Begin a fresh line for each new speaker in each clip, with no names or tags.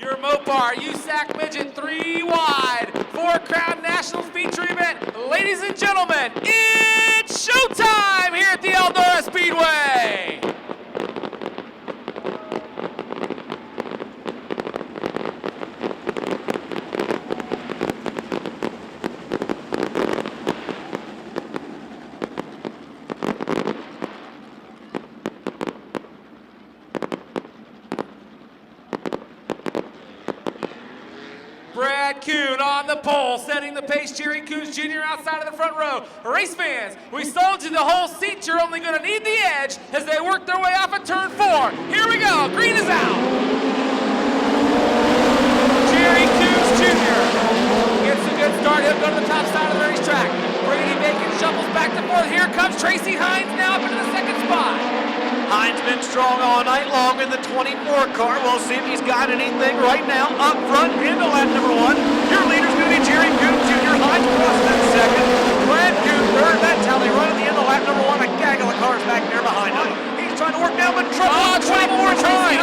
your Mopar USAC Midget 3 wide, 4 Crown National feature event. Ladies and gentlemen, it's showtime here at the Eldora Speedway. Brad Kuhn on the pole, setting the pace. Jerry Coons Jr. outside of the front row. Race fans, we sold you the whole seat. You're only going to need the edge as they work their way off of turn 4. Here we go. Green is out. Jerry Coons Jr. gets a good start. He'll go to the top side of the racetrack. Brady Bacon shuffles back and forth. Here comes Tracy Hines now up into the second spot.
Hines been strong all night long in the 24 car. We'll see if he's got anything right now. Up front into lap number 1. Your leader's going to be Jerry Coons Jr. Hines crosses in second. Brad Kuhn third. That's how they run at the end of lap number 1. A gaggle of cars back there behind him. He's trying to work down, but trouble 24 times.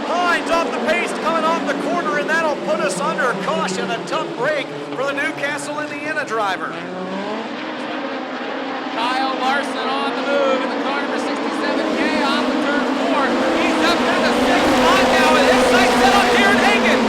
Hines off the pace, coming off the corner, and that'll put us under caution. A tough break for the Newcastle, Indiana driver.
Kyle Larson on the move in the car number 67K off of turn 4. He's up in the 6th spot now with his sights set on Darren Hagen.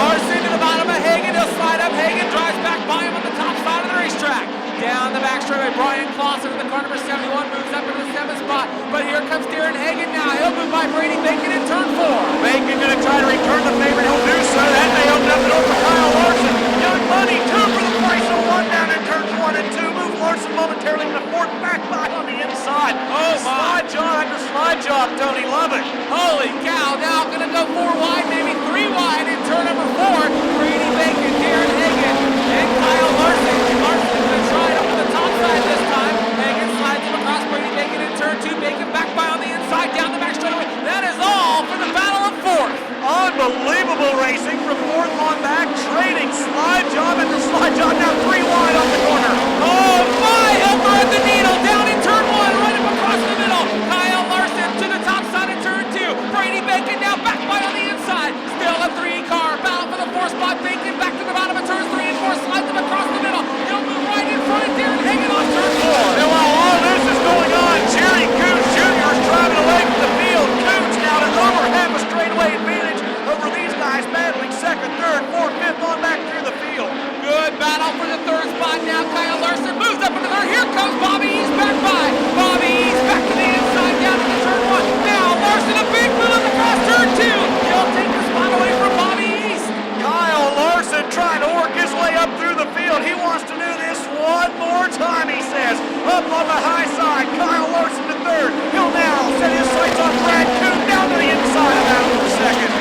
Larson to the bottom of Hagen. He'll slide up. Hagen drives back by him on the top side of the racetrack. Down the back straightaway, Bryan Clauson in the car number 71 moves up into the 7th spot. But here comes Darren Hagen now. He'll move by Brady Bacon in turn 4.
Bacon going to try to return the favor. He'll do so. That may open up the door for Kyle Larson. Young money, 2 for the price of 1 down in turns 1 and 2. Move Larson momentarily to the 4th, back by on the inside.
Oh my.
Slide job after slide job, Tony. Love it.
Holy cow. Now going to go 4 wide, maybe 3 wide in turn number 4. Brady Bacon, Darren Hagen, and Kyle Larson. Larson's going to try it up to the top side this time. Hagen slides him across. Brady Bacon in turn 2. Bacon back by on the inside, down the back straightaway. That is all for the battle of 4th.
Unbelievable racing from 4th on back, trading slide job after slide job. Now 3 wide on the corner.
Oh my, he'll thread the needle down in turn 1, right up across the middle. Kyle Larson to the top side of turn 2. Brady Bacon now back by on the inside. Still a 3 car, battle for the 4th spot. Bacon back to the bottom of turns 3 and 4, slides them across the middle. He'll move right in front of Darren Hagen on turn 4.
And while all this is going on, Jerry Coons Jr. is driving away from the field. Coons now to over half a straightaway advantage over these guys, battling 2nd, 3rd, 4th, 5th on back through the field.
Good battle for the 3rd spot now. Kyle Larson moves up into the 3rd. Here comes Bobby East back by. Bobby East back to the inside, down into turn 1. Now Larson a big move across turn 2. He'll take the spot away from Bobby East.
Kyle Larson trying to work his way up through the field. He wants to do this one more time, he says. Up on the high side, Kyle Larson to 3rd. He'll now set his sights on Brad Kuhn down to the inside of that for 2nd.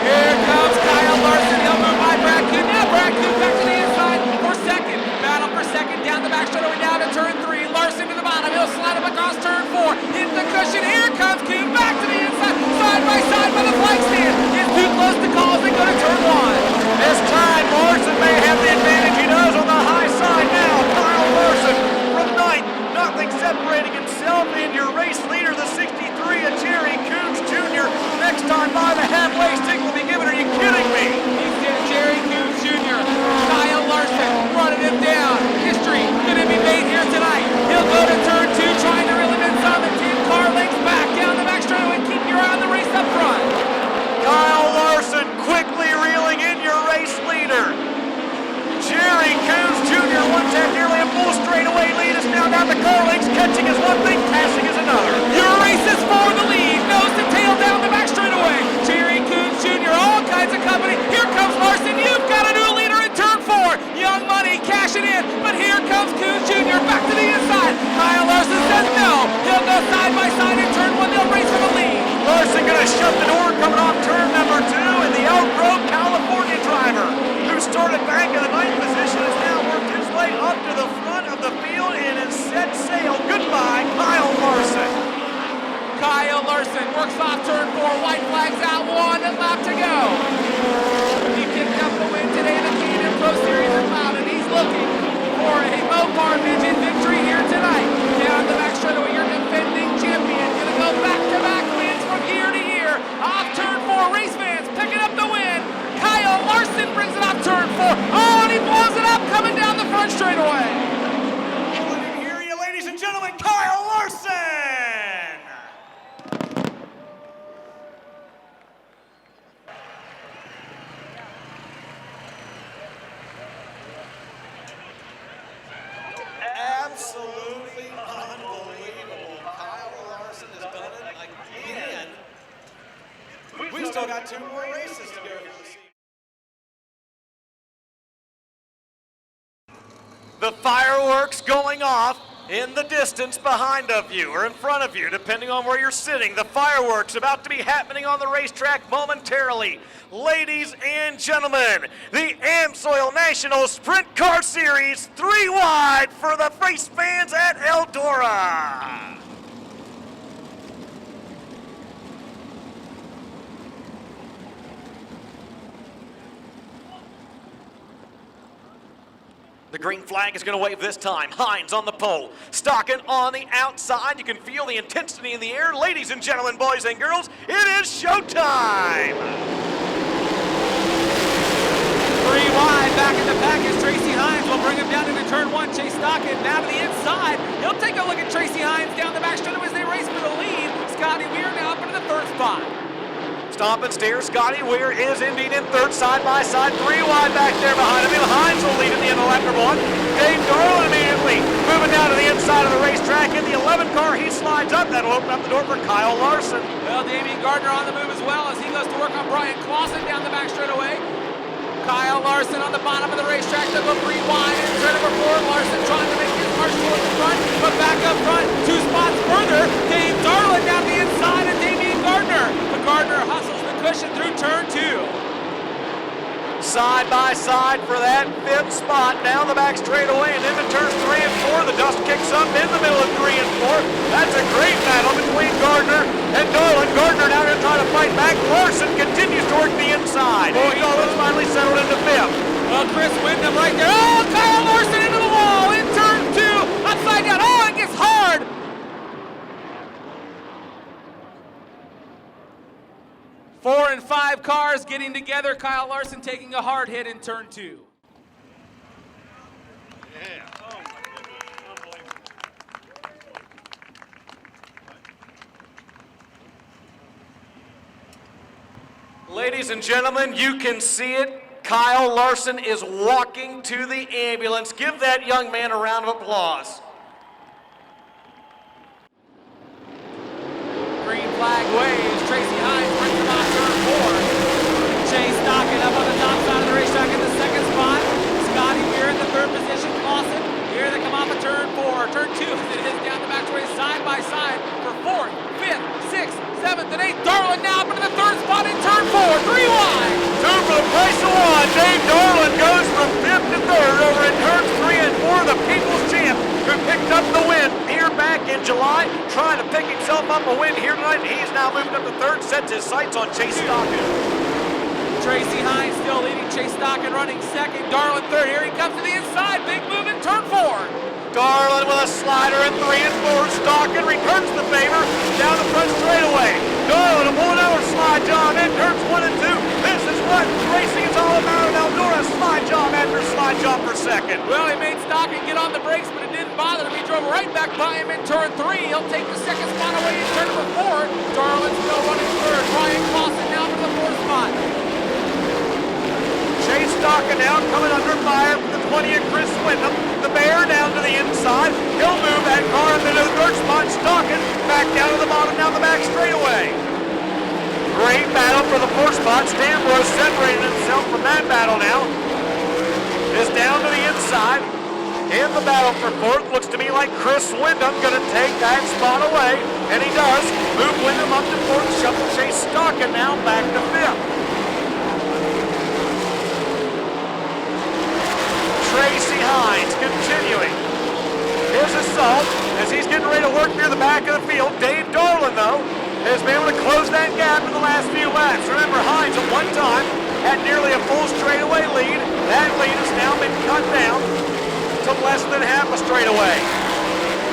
Here comes Kyle Larson. He'll move by Brad Kuhn. Now Brad Kuhn back to the inside for 2nd. Battle for 2nd down the back straightaway down to turn 3. Larson to the bottom. He'll slide him across turn 4. Hit the cushion. Here comes Kuhn back to the inside. Side by side by the flag stand. Gets too close to call as they go to turn 1.
This time Larson may have the advantage. He does on the high side now. Kyle Larson from 9th. Nothing separating himself and your race leader, the 63 of Jerry Coons Jr. Next time by the halfway stick will be given. Are you kidding me?
He's getting Jerry Coons Jr. Kyle Larson running him down. History going to be made here tonight. He'll go to turn 2, trying to reel him in some. The 10 car lengths back down the back straightaway. Keep your eye on the race up front.
Kyle Larson quickly reeling in your race leader. Jerry Coons Jr. once had nearly a full straightaway lead. Is now down the car lengths. Catching is one thing, passing is another.
Your race is for the lead. Nose to tail down the back straightaway. Jerry Coons Jr. all kinds of company. Here comes Larson. You've got a new leader in turn 4. Young money cashing in. But here comes Coons Jr. back to the inside. Kyle Larson says no. He'll go side by side in turn 1. They'll race for the lead.
Larson going to shut the door coming off turn number 2. And the Elk Grove, California driver who started back in the 9th position has now worked his way up to the front of the field and has set sail. Goodbye, Kyle Larson.
Kyle Larson works off turn 4. White flags out. 1 lap to go. He picked up the win today in the Canadian Pro Series in Loudon. He's looking for a Mopar Midget victory here tonight. Down the back straightaway, your defending champion. Gonna go back-to-back wins from year to year. Off turn 4, race fans picking up the win.
got 2 more races to go here this evening. The fireworks going off in the distance behind of you or in front of you, depending on where you're sitting. The fireworks about to be happening on the racetrack momentarily. Ladies and gentlemen, the Amsoil National Sprint Car Series 3 wide for the race fans at Eldora. The green flag is going to wave this time. Hines on the pole, Stockton on the outside. You can feel the intensity in the air. Ladies and gentlemen, boys and girls, it is showtime.
3 wide, back in the package. Tracy Hines will bring him down into turn 1. Chase Stockton now to the inside. He'll take a look at Tracy Hines down the back straight as they race for the lead. Scotty Weir now up into the 3rd spot.
Stomp and steer, Scotty Weir is indeed in 3rd, side by side, 3 wide back there behind him. Hines will lead in the end of lap number 1. Dave Darland immediately moving down to the inside of the racetrack. In the 11 car, he slides up. That'll open up the door for Kyle Larson.
Well, Damian Gardner on the move as well as he goes to work on Bryan Clauson down the back straightaway. Kyle Larson on the bottom of the racetrack. They'll go 3 wide in turn number 4. Larson trying to make his march towards the front, but back up front, 2 spots further. Dave Darland down the inside and Damian Gardner. But Gardner hustles the cushion through turn 2.
Side by side for that 5th spot down the back straightaway and into turns 3 and 4. The dust kicks up in the middle of 3 and 4. That's a great battle between Gardner and Darland. Gardner now going to try to fight back. Larson continues toward the inside. Darland's finally settled into 5th.
Well, Chris Wyndham right there. Oh, Kyle Larson into the wall in turn 2. Upside down. Oh, it gets hard. Four and 5 cars getting together. Kyle Larson taking a hard hit in turn 2.
Yeah. Oh, my goodness. Unbelievable. Ladies and gentlemen, you can see it. Kyle Larson is walking to the ambulance. Give that young man a round of applause.
Green flag waves. Tracy Hines brings him on turn 4. Chase Stockton up on the top side of the racetrack in the 2nd spot. Scotty Weir in the 3rd position. Clauson, here they come off of turn 4. Turn 2 as it hits down the back straightaway side by side for 4th, 5th, 6th, 7th, and 8th. Darland now up into the 3rd spot in turn 4. 3 wide.
2 for the price of 1. Dave Darland goes from 5th to 3rd over in turns 3 and 4. The people's champ who picked up the win here back in July, trying to pick himself up a win here tonight. He's now moved up to 3rd, sets his sights on Chase Stockton.
Tracy Hines still leading. Chase Stockton running 2nd. Darland 3rd. Here he comes to the inside. Big move in turn 4.
Darland with a slider in 3 and 4. Stockton returns the favor down the front straightaway. Darland a 1-hour slide job in turns 1 and 2. This is what racing is all about at Eldora. Slide job after slide job for 2nd.
Well, he made Stockton get on the brakes, but it didn't bother him. He drove right back by him in turn 3. He'll take the 2nd spot away in turn number 4. Darland still running 3rd. Bryan Clauson now for the 4th spot.
Chase Stockton now coming under fire from the 20 of Chris Wyndham. The Bear down to the inside. He'll move that car into the 3rd spot. Stockton back down to the bottom, down the back straightaway. Great battle for the 4th spot. Stanbro separated himself from that battle now. Is down to the inside. In the battle for 4th, looks to me like Chris Wyndham going to take that spot away. And he does. Move Wyndham up to 4th. Shuffle Chase Stockton now back to 5th. Tracy Hines continuing his assault as he's getting ready to work near the back of the field. Dave Darland, though, has been able to close that gap in the last few laps. Remember, Hines at one time had nearly a full straightaway lead. That lead has now been cut down to less than half a straightaway.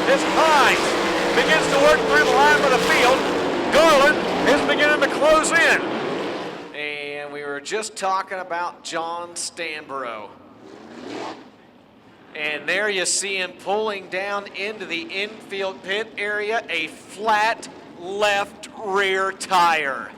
As Hines begins to work through the line of the field, Darland is beginning to close in. And we were just talking about John Stanborough. And there you see him pulling down into the infield pit area, a flat left rear tire.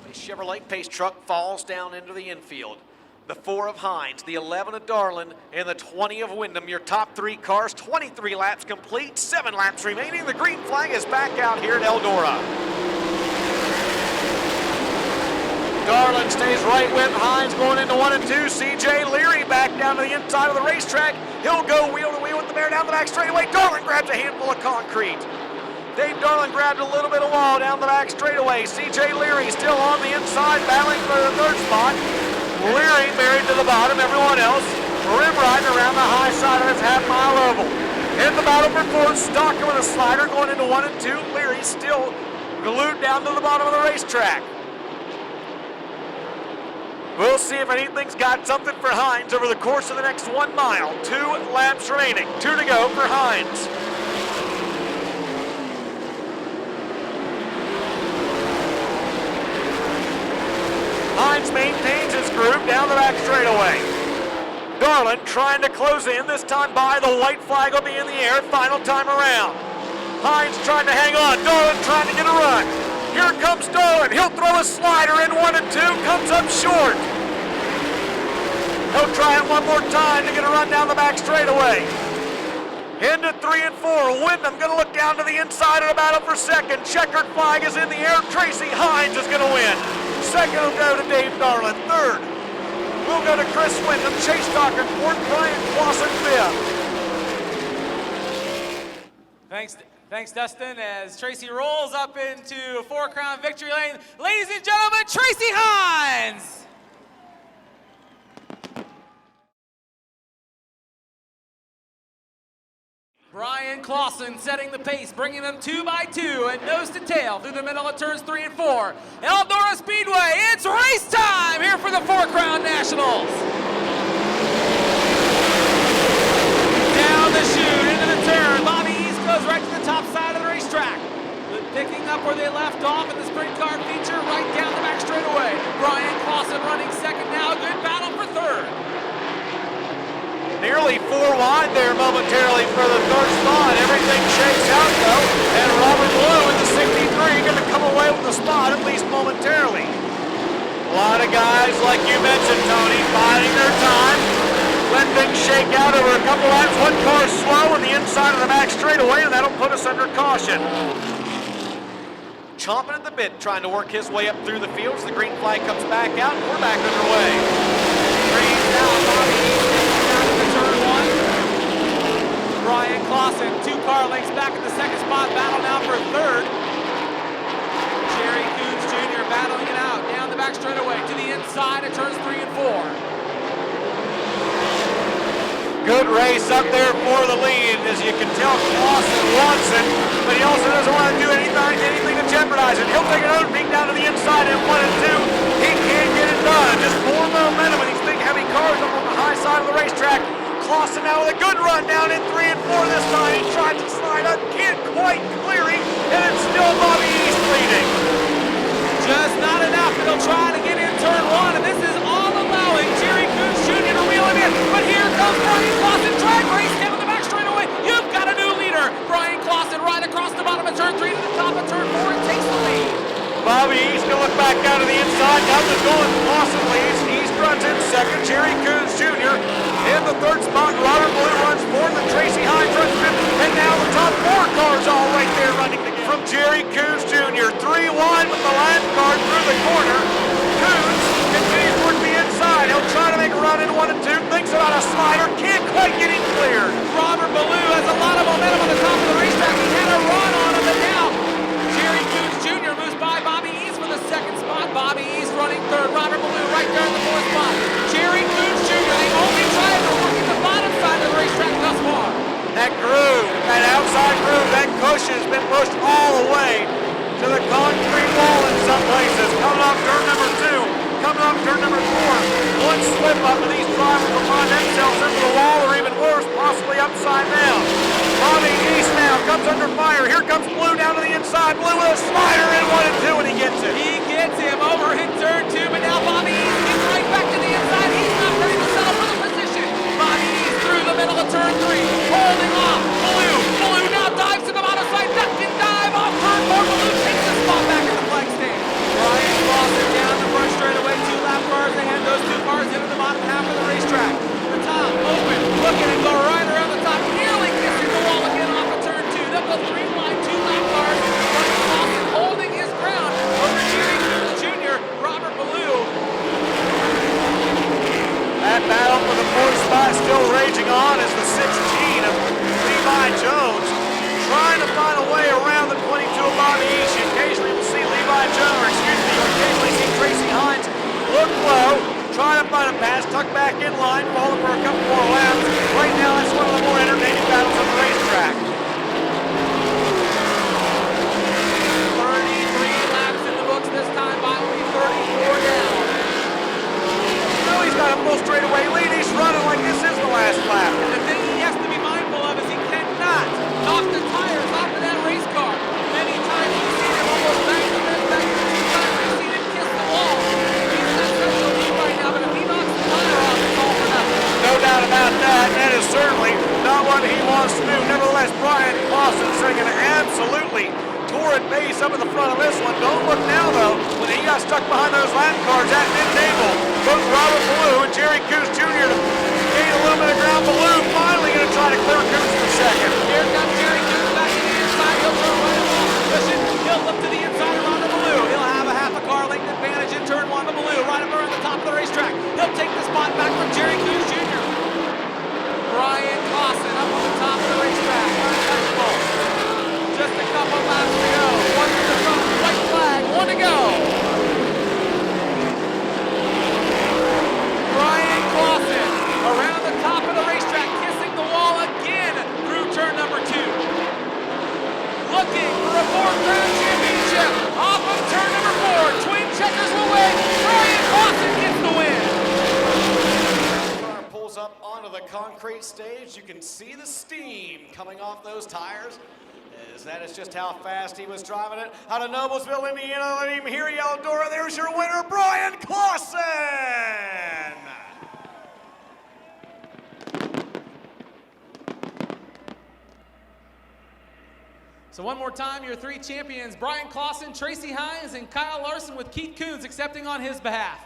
A Chevrolet Pace truck falls down into the infield. The 4 of Hines, the 11 of Darland, and the 20 of Wyndham. Your top 3 cars, 23 laps complete, 7 laps remaining. The green flag is back out here at Eldora. Darling stays right with Hines going into 1 and 2. CJ Leary back down to the inside of the racetrack. He'll go wheel to wheel with the mare down the back straightaway. Darling grabs a handful of concrete. Dave Darling grabbed a little bit of wall down the back straightaway. CJ Leary still on the inside, battling for the third spot. Leary buried to the bottom, everyone else rim riding around the high side of his half-mile oval. In the battle for fourth, Stalker with a slider going into 1 and 2. Leary still glued down to the bottom of the racetrack. We'll see if anything's got something for Hines over the course of the next 1 mile. 2 laps remaining, 2 to go for Hines. Hines maintains his groove down the back straightaway. Darling trying to close in, this time by the white flag will be in the air, final time around. Hines trying to hang on, Darling trying to get a run. Here comes Darling, he'll throw a slider in 1 and 2, comes up short. He'll try it one more time to get a run down the back straightaway. Into 3 and 4, Wyndham gonna look down to the inside of the battle for second. Checkered flag is in the air, Tracy Hines is gonna win. Second will go to Dave Darling. Third will go to Chris Wyndham. Chase Stocker fourth. Bryan Clauson fifth.
Thanks, Dustin, as Tracy rolls up into 4 Crown victory lane. Ladies and gentlemen, Tracy Hines! Bryan Clauson setting the pace, bringing them 2 by 2 and nose to tail through the middle of turns 3 and 4. Eldora Speedway, it's race time here for the 4 Crown Nationals. Down the chute into the turn. Bobby East goes right to the top side of the racetrack. Picking up where they left off in the sprint car feature, right down the back straightaway. Bryan Clauson running second now, good battle for third.
Nearly 4 wide there momentarily for the third spot. Everything shakes out though, and Robert Blue in the 63 going to come away with the spot at least momentarily. A lot of guys, like you mentioned, Tony, biding their time. Let things shake out over a couple laps. One car slow on the inside of the back straightaway, and that'll put us under caution. Chomping at the bit, trying to work his way up through the fields. The green flag comes back out, and we're back underway.
Green down, Bobby East down to the turn 1. Bryan Clauson, 2 car lengths back in the second spot. Battle now for third. Jerry Coons Jr. battling it out down the back straightaway to the inside of turns 3 and 4.
Good race up there for the lead. As you can tell, Clauson wants it, but he also doesn't want to do anything to jeopardize it. He'll take another peek down to the inside in 1 and 2. He can't get it done. Just more momentum with these big heavy cars up on the high side of the racetrack. Clauson now with a good run down in 3 and 4 this time. He tries to slide up, can't quite clearing, and it's still Bobby East leading.
Just not enough. It'll try to get in turn 1, and this is all allowing Jerry Coons Jr. to reel it in. But here comes Bryan Clauson, drag race down to the back straightaway. You've got a new leader. Bryan Clauson right across the bottom of turn 3 to the top of turn 4 and takes the lead.
Bobby East gonna look back out to the inside. Nothing going. Clauson leads. East runs in second. Jerry Coons Jr. in the third spot. Robert Blue runs fourth, and Tracy Hines runs fifth. And now the top 4 cars all right there running together. From Jerry Coons Jr. 3 wide with the last car through the corner. Coons continues towards the inside. He'll try to make a run in 1 and 2. Thinks about a slider. Can't quite get him cleared.
Robert Blue has a lot of momentum on the top of the racetrack. He had a run on him, and now Jerry Coons Jr. moves by Bobby East for the second spot. Bobby East running third. Robert Blue right there in the 4th spot. Jerry Coons Jr., the only driver working the bottom side of the racetrack thus far.
That groove, that outside groove, that cushion has been pushed all the way to the concrete wall in some places. Coming off turn number 2, coming off turn number 4. One slip up and these drivers will find themselves into the wall, or even worse, possibly upside down. Bobby East now comes under fire. Here comes Blue down to the inside. Blue with a slider in 1 and 2, and he gets it.
He gets him over in turn 2, but now Bobby East gets right back to the inside. He's not ready to settle for the position. Bobby East through the middle of turn 3, holding off. Blue now dives to the bottom side. Duck and dive off turn 4. Blue takes the spot back in the flag stand. Bryan Clauson down the front straightaway. 2 lap cars. They hand those 2 cars into the bottom half of the racetrack. The top open, looking and go right around the top. Nearly kissing the wall again off of turn 2. They'll go 3 wide, 2 lap cars. Bryan Clauson holding his ground over Jerry Coons Jr. Robert Blue
trying to find a way around the 22 of Bobby East. You occasionally will see Levi Jones, or excuse me, you occasionally see Tracy Hines look low, try to find a pass, tuck back in line, falling for a couple more laps. Right now, that's one of the more entertaining battles on the racetrack.
33 laps in the books this time by only 34 down.
Now he's got a full straightaway lead. He's running like this is the last lap.
And the thing he has to be mindful of is he cannot knock the tires off of that race car. Many times we've seen him almost back to back. Two times we've seen him kiss the wall. He's not such a lead right now, but if he knocks the tire off, it's all for nothing.
No doubt about that. That is certainly not what he wants to do. Nevertheless, Bryan Clauson setting an absolutely torrid pace up at the front of this one. Don't look now, though, when he got stuck behind those lap cars at mid-table. Both Robert Ballou and Jerry Coos Jr. to gain a little bit of ground. Ballou finally going to try to clear Coos for second.
Here comes Jerry Coos back to the inside. He'll turn right along the cushion. He'll look to the inside around the Ballou. He'll have a half a car length advantage in turn one. The Ballou right up around the top of the racetrack. He'll take the spot back from Jerry Coos Jr. Bryan Clauson up on the top of the racetrack. Untouchable. Just a couple laps to go. One to the front, white flag, one to go. Bryan Clauson around the top of the racetrack, kissing the wall again through turn number 2. Looking for a 4th Crown Championship off of turn number 4. Twin checkers will win. Bryan Clauson gets the win.
Car pulls up onto the concrete stage. You can see the steam coming off those tires. That is just how fast he was driving it. Out of Noblesville, Indiana, let him hear you, Eldora. There's your winner, Bryan Clauson!
So one more time, your 3 champions, Bryan Clauson, Tracy Hines, and Kyle Larson, with Keith Coons accepting on his behalf.